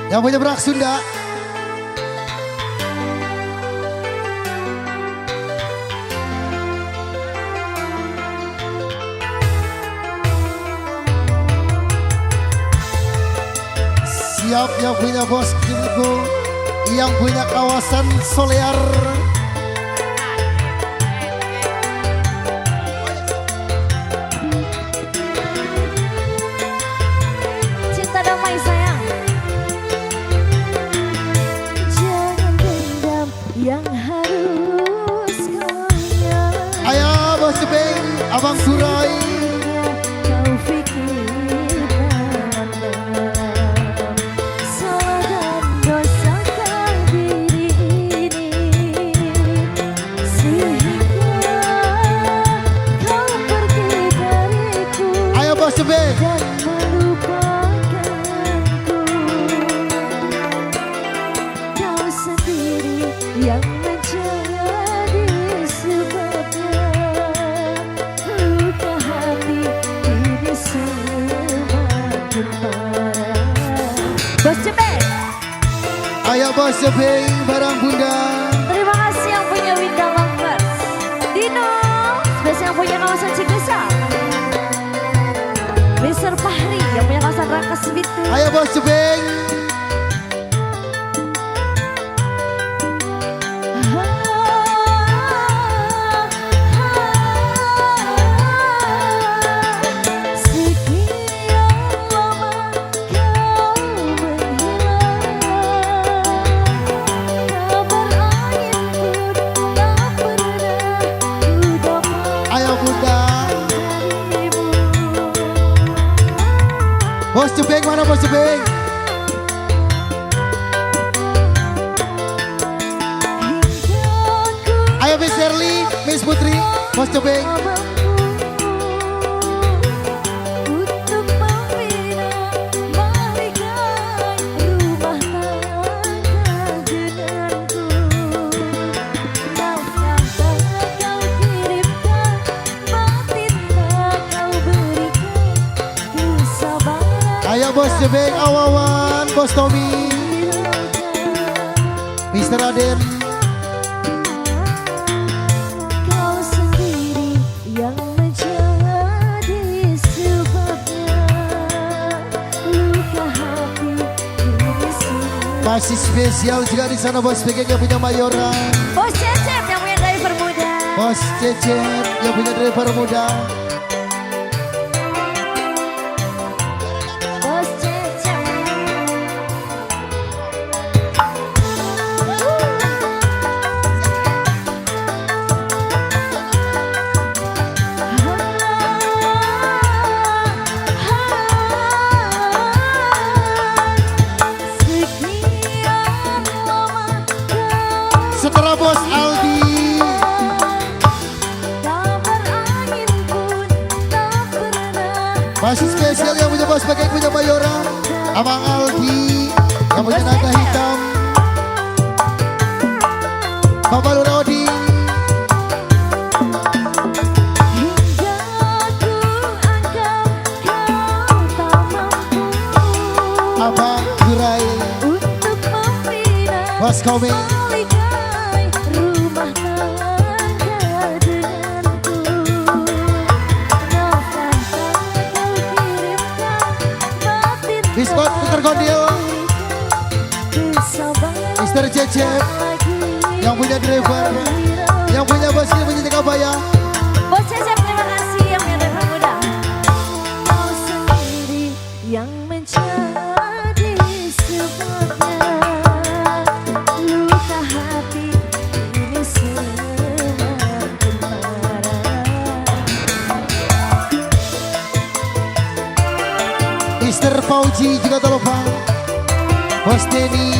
Yang punya berak Sunda. Siap yang punya bos Kimiko, yang punya kawasan Solear. Cinta damai sayang. Jangan dendam yang harus kau ingat. Ayo bos Cepeng, Abang Surai. Kau pikirkan salah dan dosakan diri ini sehingga kau pergi dariku Ayo bos Cepeng. dan melupakanku. Kau sendiri yang menjadi sebabnya luka hati ini semakin parah. Bos Cepeng. Ayo bos Cepeng, barang bunda. Terima kasih yang punya Winda Lovers. Dino, spesial yang punya kawasan Cikusa. Mr. Fahri yang punya kawasan Rangkas Bitung. Ayo bos Cepeng. Sekian lama kau menghilang, kabar angin pun tak pernah ku dapat Ayo bunda. darimu. Bos Cepeng mana bos Cepeng? Ayo Miss Shirley, Miss Putri, bos Cepeng. Untuk membina balikan rumah tangga denganku. Nafkah tak kau kirimkan, batin tak kau berikan, kesabaran Ayo bos Cepeng, Awawan, bos Tommy, Mr. Aden. kau sendiri yang menjadi sebabnya luka hati ini semua. Masih spesial juga di sana bos Cepeng yang punya Mayora, Bos Cecep yang punya driver muda. bos Cecep yang punya driver muda. Bos Cecep. Sekian lama Setelah bos Aldi, kabar angin pun tak pernah. masih spesial yang punya bos Cepeng punya Mayora, Abang Aldi yang punya naga hitam, Bapak Lura Odi, Hingga ku anggap kau tak mampu Abang Gurai, untuk membina bos Komeng. balikan rumah tangga denganku. Nafkah tak kau kirimkan, batin Biskot Peter Gondil, kesabaran Mr. Cecep lagi yang punya driver, yang punya bos ini punya Jagabaya. Bos Cecep terima kasih yang punya driver muda. Kau sendiri yang menjadi sebabnya luka hati ini semakin parah. Mr. Fauji juga tak lupa, bos Denny,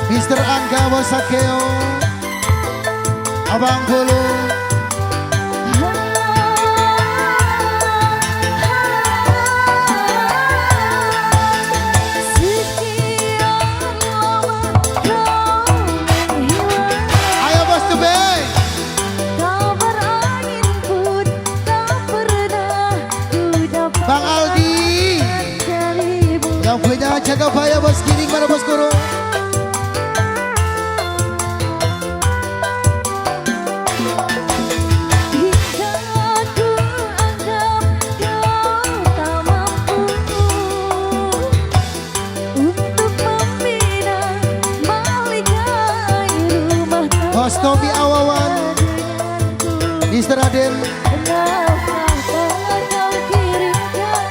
Mr. Angga, bos Akeo, Abang Bulu, Sekian lama kau menghilang, ayo bos Cepeng. kabar angin pun tak pernah Yang punya Jagabaya bos Giring mana bos Guru? Hingga aku anggap kau tak mampu untuk membina balikai rumah tangga Bos Tommy Awawan, denganku. Mr. Raden. Nafkah telah kau kirimkan,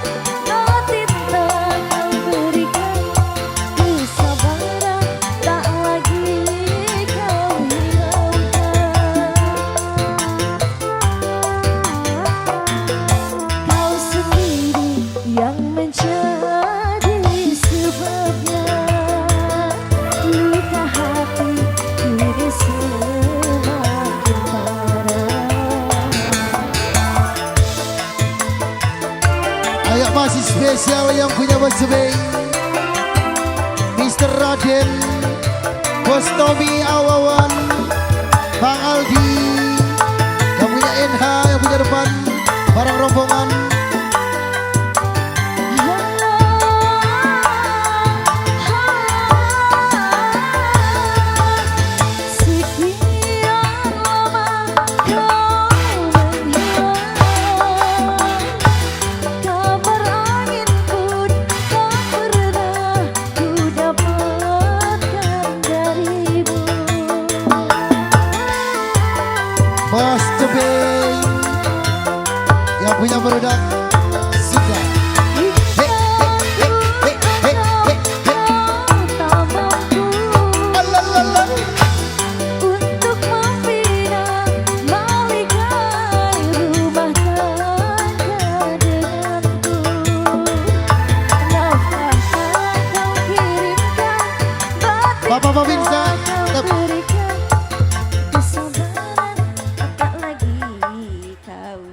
cinta kau berikan, kesabaran tak lagi kau hiraukan. Kau sendiri yang menjadi sebabnya, luka hati kini semakin parah. Ayo masih spesial yang punya bos Sebeng, Mr. Raden, bos Tommy Awawan, Bang Aldi, yang punya NH, yang punya depan, barang rombongan. Sekian lama kau menghilang, kabar angin pun tak pernah ku dapatkan darimu. Bos Sebeng, yang punya produk sudah. Untuk membina balikai rumah tangga denganku. Nafkah telah kau kirimkan, Bapak Babinsa,